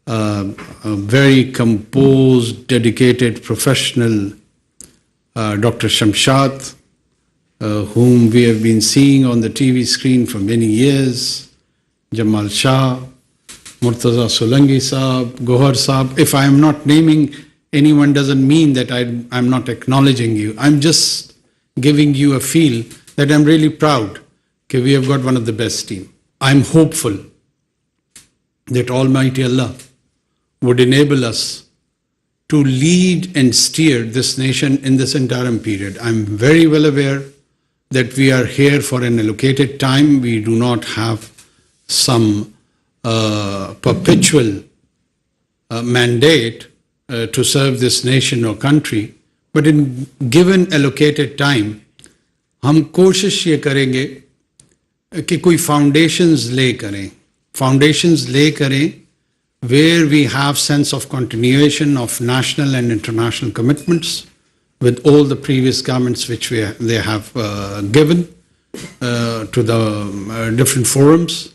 a very composed, dedicated professional, Dr. Shamshad, whom we have been seeing on the TV screen for many years, Jamal Shah, Murtaza Solangi Saab, Gohar Saab. If I am not naming anyone, doesn't mean that I'm not acknowledging you. I'm just giving you a feel that I'm really proud that we have got one of the best team. I'm hopeful that Almighty Allah would enable us to lead and steer this nation in this interim period. I'm very well aware that we are here for an allocated time. We do not have some perpetual mandate to serve this nation or country, but in given allocated time, हम कोशिश ये करेंगे कि कोई foundations lay करें where we have sense of continuation of national and international commitments with all the previous governments which they have given to the different forums.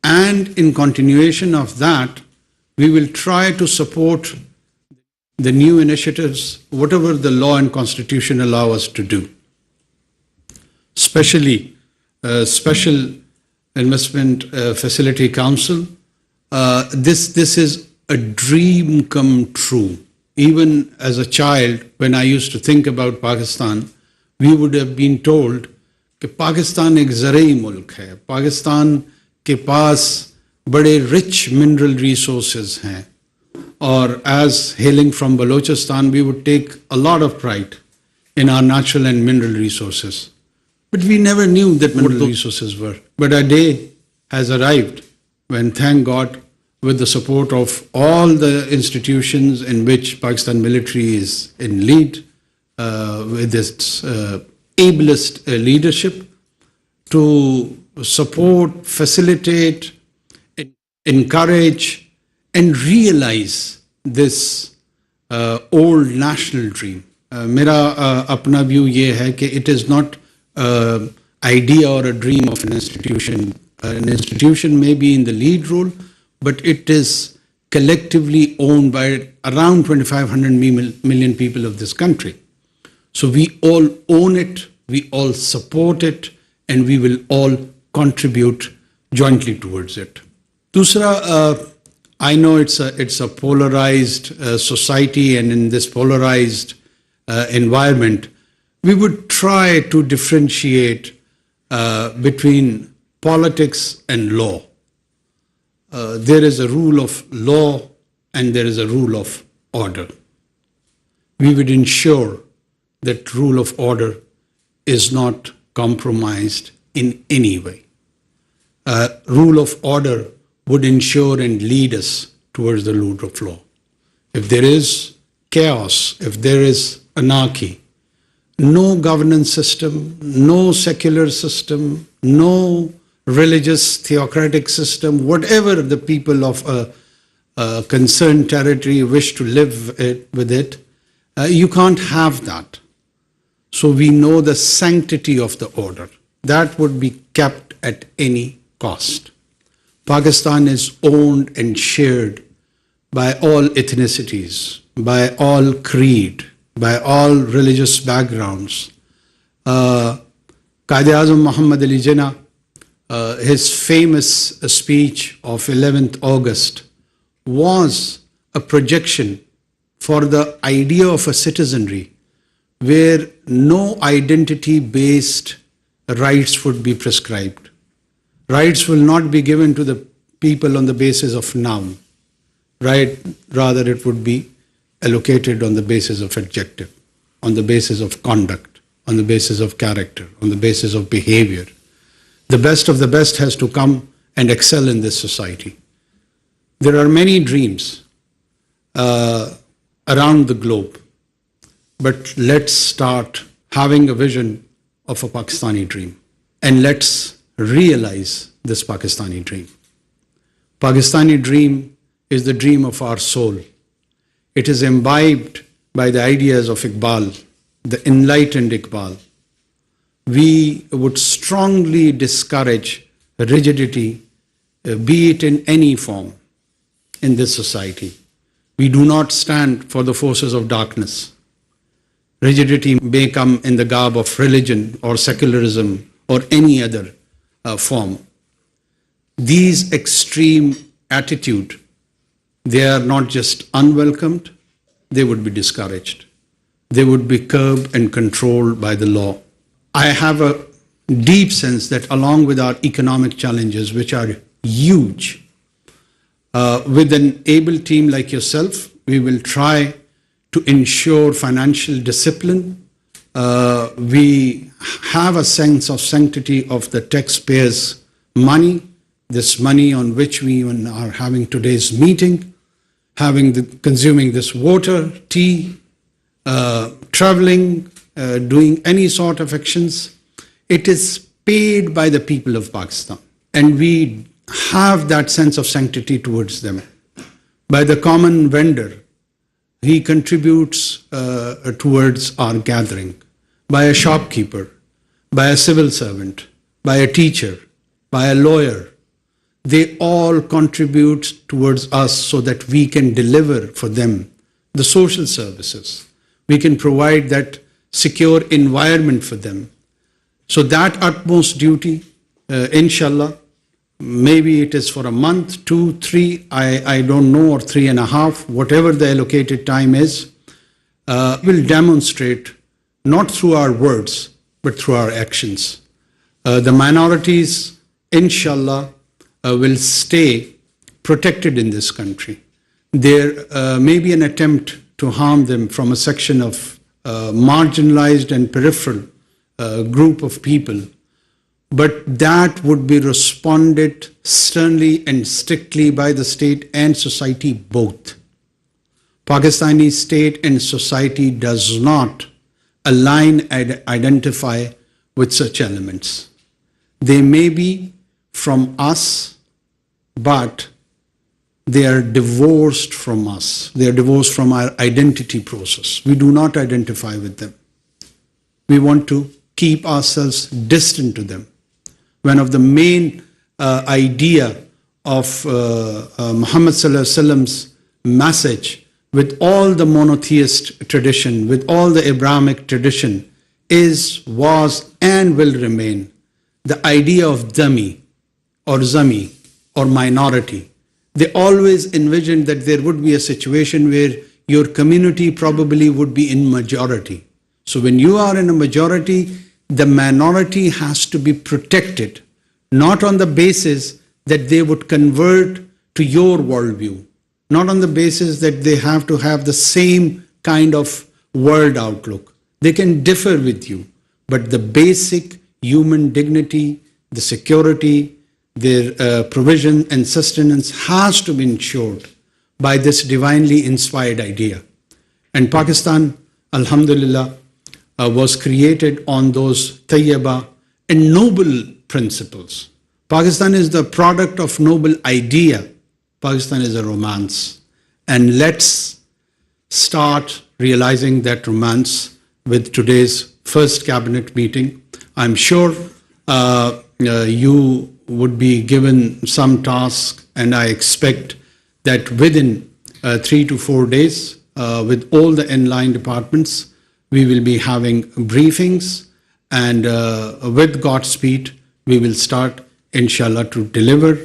And in continuation of that, we will try to support the new initiatives, whatever the law and constitution allow us to do. Especially Special Investment Facility Council. This is a dream come true. Even as a child, when I used to think about Pakistan, we would have been told that Pakistan एक ज़राई मुल्क है. Pakistan के पास बड़े rich mineral resources हैं. Or as hailing from Balochistan, we would take a lot of pride in our natural and mineral resources. But we never knew that mineral resources were. But a day has arrived when, thank God, with the support of all the institutions in which Pakistan military is in lead, with its ablest leadership, to support, facilitate, encourage, and realize this old national dream. Mera apna view ye hai कि it is not idea or a dream of an institution. An institution may be in the lead role, but it is collectively owned by around 2,500 million people of this country. So we all own it, we all support it, and we will all contribute jointly towards it. Dusra, I know it's a polarized society, and in this polarized environment, we would try to differentiate between politics and law. There is a rule of law and there is a rule of order. We would ensure that rule of order is not compromised in any way. Rule of order would ensure and lead us towards the rule of law. If there is chaos, if there is anarchy, no governance system, no secular system, no religious theocratic system, whatever the people of a concerned territory wish to live with it, you can't have that. So we know the sanctity of the order. That would be kept at any cost. Pakistan is owned and shared by all ethnicities, by all creed, by all religious backgrounds. Quaid-e-Azam Muhammad Ali Jinnah, his famous speech of 11th August was a projection for the idea of a citizenry where no identity-based rights would be prescribed. Rights will not be given to the people on the basis of noun, right? Rather, it would be allocated on the basis of adjective, on the basis of conduct, on the basis of character, on the basis of behavior. The best of the best has to come and excel in this society. There are many dreams around the globe, but let's start having a vision of a Pakistani dream, and let's realize this Pakistani dream. Pakistani dream is the dream of our soul. It is imbibed by the ideas of Iqbal, the enlightened Iqbal. We would strongly discourage rigidity, be it in any form. in this society. We do not stand for the forces of darkness. Rigidity may come in the garb of religion or secularism or any other form. These extreme attitude, they are not just unwelcomed, they would be discouraged. They would be curbed and controlled by the law. I have a deep sense that along with our economic challenges, which are huge, with an able team like yourself, we will try to ensure financial discipline. We have a sense of sanctity of the taxpayers' money, this money on which we even are having today's meeting, consuming this water, tea, traveling, doing any sort of actions. It is paid by the people of Pakistan, and we have that sense of sanctity towards them. By the common vendor, he contributes towards our gathering. By a shopkeeper, by a civil servant, by a teacher, by a lawyer, they all contribute towards us so that we can deliver for them the social services. We can provide that secure environment for them. So that utmost duty, inshallah, maybe it is for a month, 2, 3, I don't know, or 3.5, whatever the allocated time is, will demonstrate not through our words, but through our actions. The minorities, inshallah, will stay protected in this country. There may be an attempt to harm them from a section of marginalized and peripheral group of people, but that would be responded sternly and strictly by the state and society both. Pakistani state and society does not align and identify with such elements. They may be from us, but they are divorced from us. They are divorced from our identity process. We do not identify with them. We want to keep ourselves distant to them. One of the main idea of Muhammad Sallallahu Alaihi Wasallam's message, with all the monotheist tradition, with all the Abrahamic tradition, was, and will remain the idea of dami or zami or minority. They always envisioned that there would be a situation where your community probably would be in majority. So when you are in a majority, the minority has to be protected, not on the basis that they would convert to your worldview, not on the basis that they have to have the same kind of world outlook. They can differ with you, but the basic human dignity, the security, their provision and sustenance has to be ensured by this divinely inspired idea. And Pakistan, alhamdulillah, was created on those tayyaba and noble principles. Pakistan is the product of noble idea. Pakistan is a romance. And let's start realizing that romance with today's first cabinet meeting. I'm sure you would be given some task, and I expect that within 3 to 4 days, with all the inline departments, we will be having briefings, and with Godspeed, we will start, inshallah, to deliver.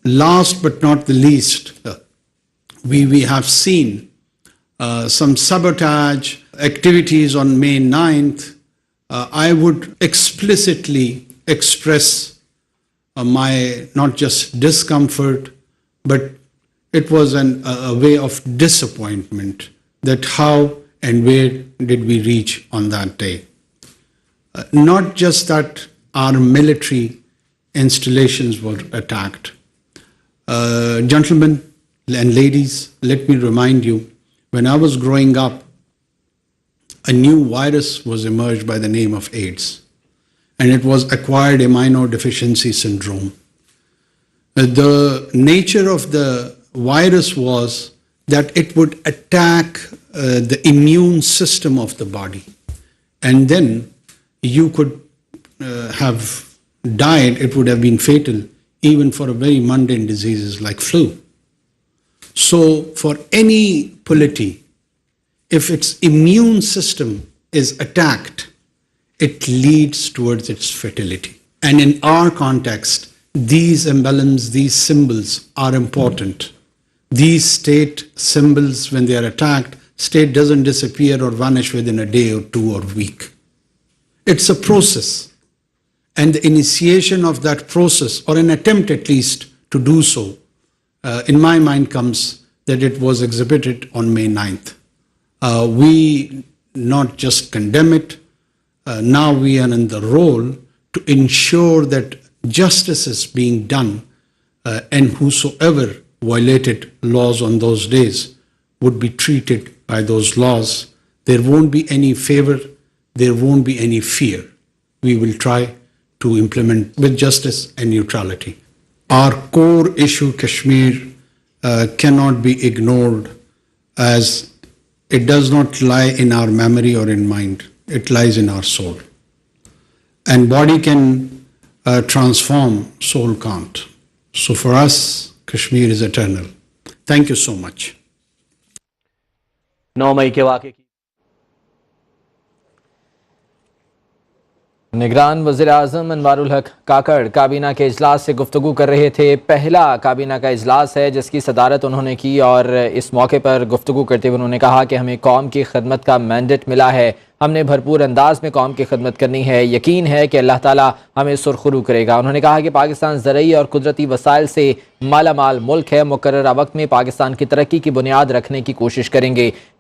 Last but not the least, we have seen some sabotage activities on May 9th. I would explicitly express my not just discomfort, but it was a way of disappointment that how and where did we reach on that day. Not just that our military installations were attacked. Gentlemen and ladies, let me remind you, when I was growing up, a new virus was emerged by the name of AIDS, and it was acquired immunodeficiency syndrome. The nature of the virus was that it would attack the immune system of the body, and then you could have died. It would have been fatal even for a very mundane diseases like flu. So for any polity, if its immune system is attacked, it leads towards its fertility. And in our context, these emblems, these symbols are important. These state symbols, when they are attacked, state doesn't disappear or vanish within a day or two or week. It's a process. And the initiation of that process, or an attempt at least to do so, in my mind comes that it was exhibited on May 9th. We not just condemn it, now we are in the role to ensure that justice is being done, and whosoever violated laws on those days would be treated by those laws. There won't be any favor, there won't be any fear. We will try to implement with justice and neutrality. Our core issue, Kashmir, cannot be ignored, as it does not lie in our memory or in mind. It lies in our soul. And body can transform, soul can't. So for us, Kashmir is eternal. Thank you so much. 9 मई के वाक़े की निगरान वज़ीर-ए-आज़म अनवारुल हक काकड़ काबीना के इजलास से गुफ्तगू कर रहे थे। पहला काबीना का इजलास है जिसकी सदारत उन्होंने की, और इस मौके पर गुफ्तगू करते हुए उन्होंने कहा कि हमें कौम की खिदमत का मैंडेट मिला है, हमने भरपूर अंदाज में कौम की खिदमत करनी है, यकीन है कि अल्लाह ताला हमें सुरखरू करेगा। उन्होंने कहा कि पाकिस्तान ज़रई और कुदरती वसाइल से माला माल मुल्क है, मुकर्ररा वक्त में पाकिस्तान की तरक्की की बुनियाद रखने की कोशिश करेंगे।